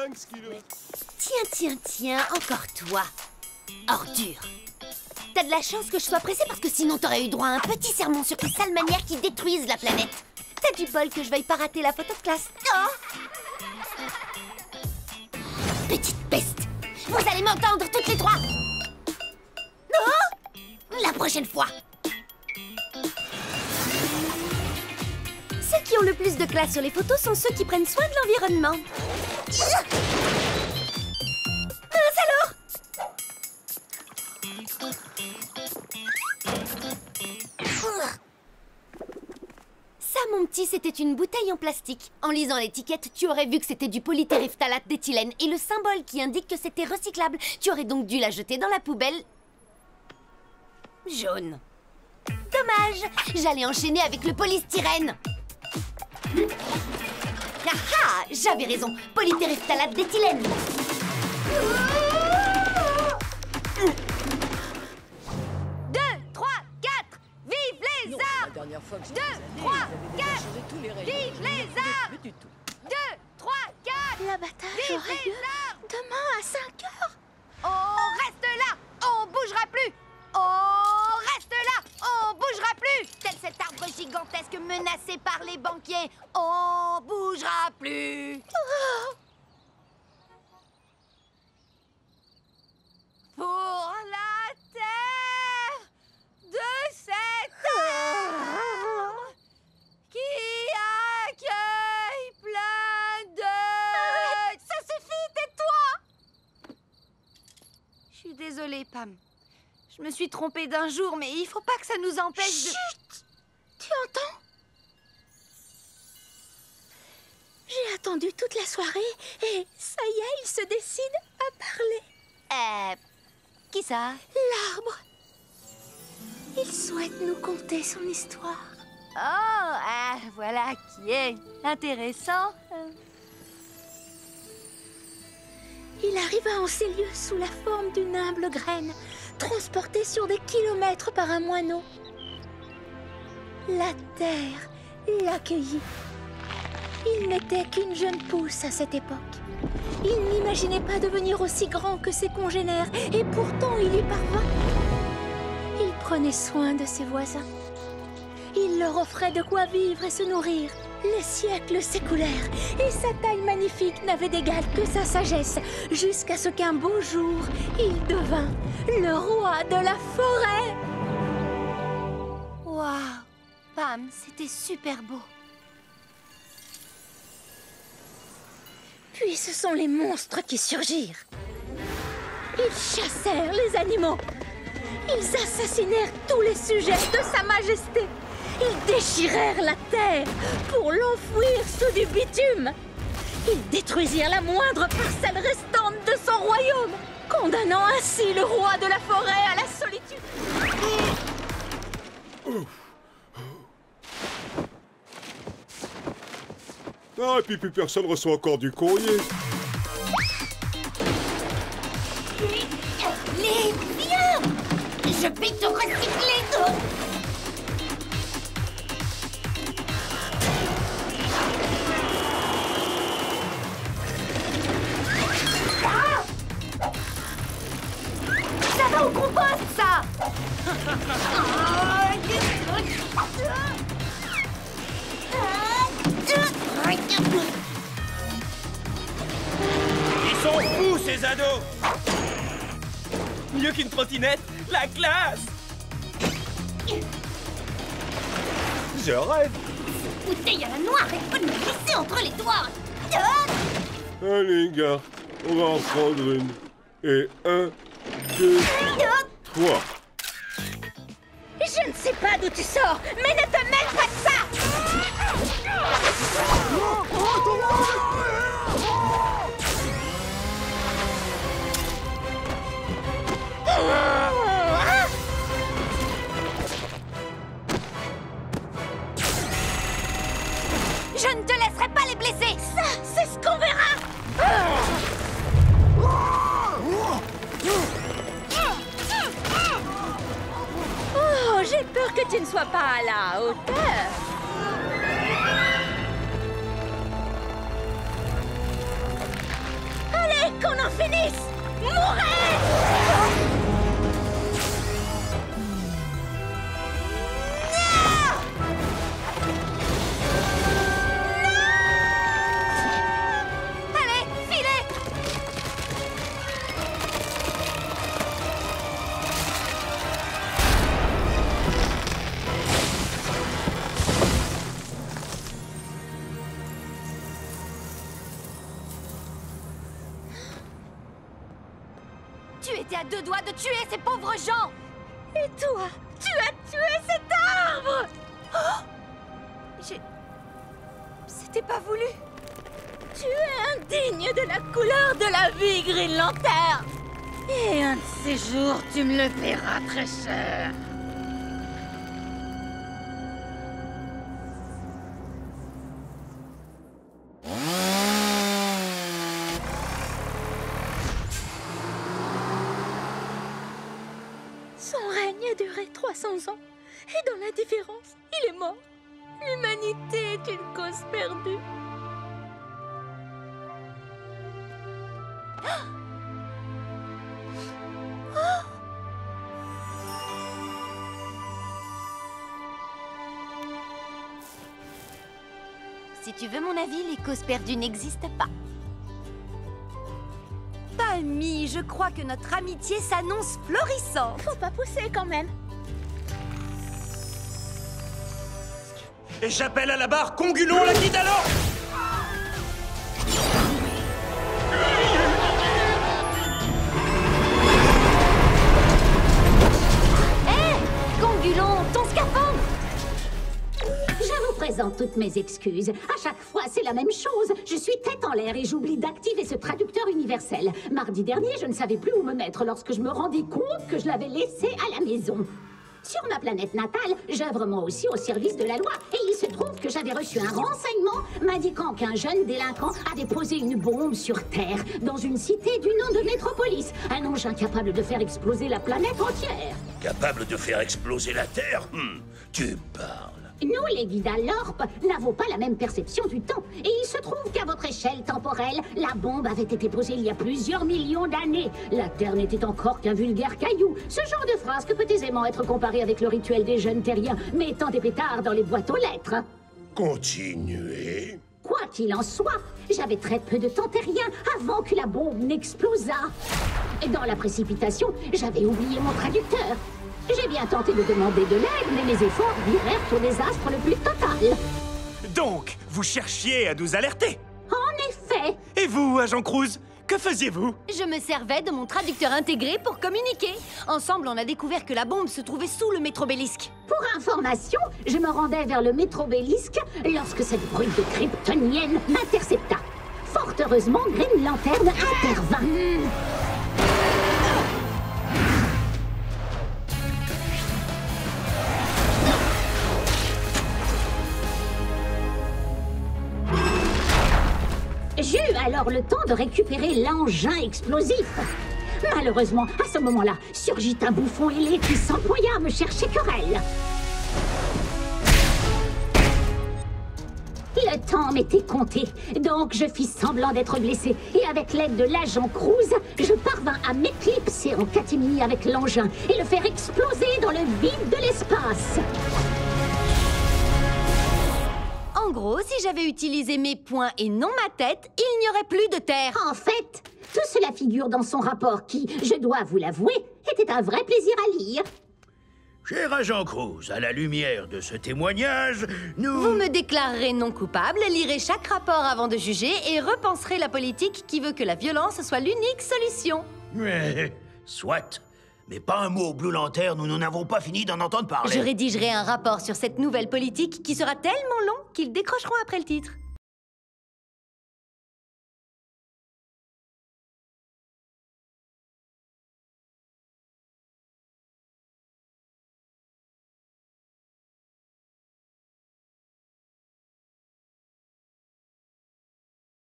dingue ce qu'il est. Tiens, encore toi. Ordure. T'as de la chance que je sois pressée parce que sinon t'aurais eu droit à un petit sermon sur les sales manières qui détruisent la planète. T'as du bol que je veuille pas rater la photo de classe. Oh! Petite peste! Vous allez m'entendre toutes les trois! Non! La prochaine fois! Ceux qui ont le plus de classe sur les photos sont ceux qui prennent soin de l'environnement. Mince alors! Ça, mon petit, c'était une bouteille en plastique. En lisant l'étiquette, tu aurais vu que c'était du polytéréphtalate d'éthylène et le symbole qui indique que c'était recyclable. Tu aurais donc dû la jeter dans la poubelle jaune. Dommage, j'allais enchaîner avec le polystyrène. Ah ah, j'avais raison, polytéréphtalate d'éthylène. 2, 3, 4, vive les arbres! 2, 3, 4, vive les arbres! 2, 3, 4, L'abattage aura lieu demain à 5 heures. on reste là, on bougera plus! On reste là, on bougera plus! Tel cet arbre gigantesque menacé par les banquiers, on bougera plus! Pour la terre de cet arbre qui accueille plein de... Arrête, ça suffit, tais-toi! Je suis désolée, Pam. Je me suis trompée d'un jour, mais il faut pas que ça nous empêche de... Chut! Tu entends? J'ai attendu toute la soirée et ça y est, il se décide à parler. Qui ça? L'arbre. Il souhaite nous conter son histoire. Oh, voilà qui est intéressant. Il arriva en ces lieux sous la forme d'une humble graine, transportée sur des kilomètres par un moineau. La terre l'accueillit. Il n'était qu'une jeune pousse à cette époque. Il n'imaginait pas devenir aussi grand que ses congénères, et pourtant il y parvint. Il prenait soin de ses voisins. Il leur offrait de quoi vivre et se nourrir. Les siècles s'écoulèrent, et sa taille magnifique n'avait d'égal que sa sagesse, jusqu'à ce qu'un beau jour, il devint le roi de la forêt. Waouh, Pam, c'était super beau. Puis ce sont les monstres qui surgirent. Ils chassèrent les animaux. Ils assassinèrent tous les sujets de sa majesté. Ils déchirèrent la terre pour l'enfouir sous du bitume. Ils détruisirent la moindre parcelle restante de son royaume, condamnant ainsi le roi de la forêt à la solitude. Ah, et puis plus personne reçoit encore du courrier. Les viens! Je vais te recycler! Ça va au compost, ça! Ils sont fous, ces ados! Mieux qu'une trottinette, la classe! Je rêve! Bouteille à la noire, arrête pas de me glisser entre les doigts! Allez, gars, on va en prendre une. Et 1, 2, 3. Je ne sais pas d'où tu sors, mais ne te mêle pas de ça! Je ne te laisserai pas les blesser! Ça, c'est ce qu'on verra! Oh, j'ai peur que tu ne sois pas à la hauteur. finisse! Mourez! Allez, filez! Tu étais à 2 doigts de tuer ces pauvres gens! Et toi, tu as tué cet arbre! C'était pas voulu! Tu es indigne de la couleur de la vie, Green Lantern! Et un de ces jours, tu me le paieras très cher! Son règne a duré 300 ans. Et dans l'indifférence, il est mort. L'humanité est une cause perdue. Si tu veux mon avis, les causes perdues n'existent pas. Palmy, je crois que notre amitié s'annonce florissante. Faut pas pousser quand même. Et j'appelle à la barre Congulon la guide alors. Hé, Congulon, ton scaphandre! Je vous présente toutes mes excuses. À chaque fois, c'est la même chose. Je suis tête en l'air et j'oublie d'activer ce traducteur universel. Mardi dernier, je ne savais plus où me mettre lorsque je me rendis compte que je l'avais laissé à la maison. Sur ma planète natale, j'œuvre moi aussi au service de la loi. Et il se trouve que j'avais reçu un renseignement m'indiquant qu'un jeune délinquant avait posé une bombe sur Terre, dans une cité du nom de Métropolis. Un engin capable de faire exploser la planète entière. Capable de faire exploser la Terre? Tu parles. Nous, les guides à l'Orpe, n'avons pas la même perception du temps. Et il se trouve qu'à votre échelle temporelle, la bombe avait été posée il y a plusieurs millions d'années. La Terre n'était encore qu'un vulgaire caillou. Ce genre de phrase que peut aisément être comparé avec le rituel des jeunes terriens, mettant des pétards dans les boîtes aux lettres. Continuez. Quoi qu'il en soit, j'avais très peu de temps terrien avant que la bombe n'explosât. Et dans la précipitation, j'avais oublié mon traducteur. J'ai bien tenté de demander de l'aide, mais mes efforts virèrent au désastre le plus total. Donc, vous cherchiez à nous alerter. En effet. Et vous, agent Cruz, que faisiez-vous? Je me servais de mon traducteur intégré pour communiquer. Ensemble, on a découvert que la bombe se trouvait sous le métrobélisque. Pour information, je me rendais vers le métrobélisque lorsque cette brute de kryptonienne m'intercepta. Fort heureusement, Green Lantern intervint. J'eus alors le temps de récupérer l'engin explosif. Malheureusement, à ce moment-là, surgit un bouffon ailé qui s'employa à me chercher querelle. Le temps m'était compté, donc je fis semblant d'être blessé. Et avec l'aide de l'agent Cruz, je parvins à m'éclipser en catimini avec l'engin et le faire exploser dans le vide de l'espace. En gros, si j'avais utilisé mes poings et non ma tête, il n'y aurait plus de terre. En fait, tout cela figure dans son rapport qui, je dois vous l'avouer, était un vrai plaisir à lire. Cher agent Cruz, à la lumière de ce témoignage, nous... Vous me déclarerez non coupable, lirez chaque rapport avant de juger et repenserez la politique qui veut que la violence soit l'unique solution. Soit. Mais pas un mot, Blue Lantern, nous n'en avons pas fini d'en entendre parler. Je rédigerai un rapport sur cette nouvelle politique qui sera tellement long qu'ils décrocheront après le titre.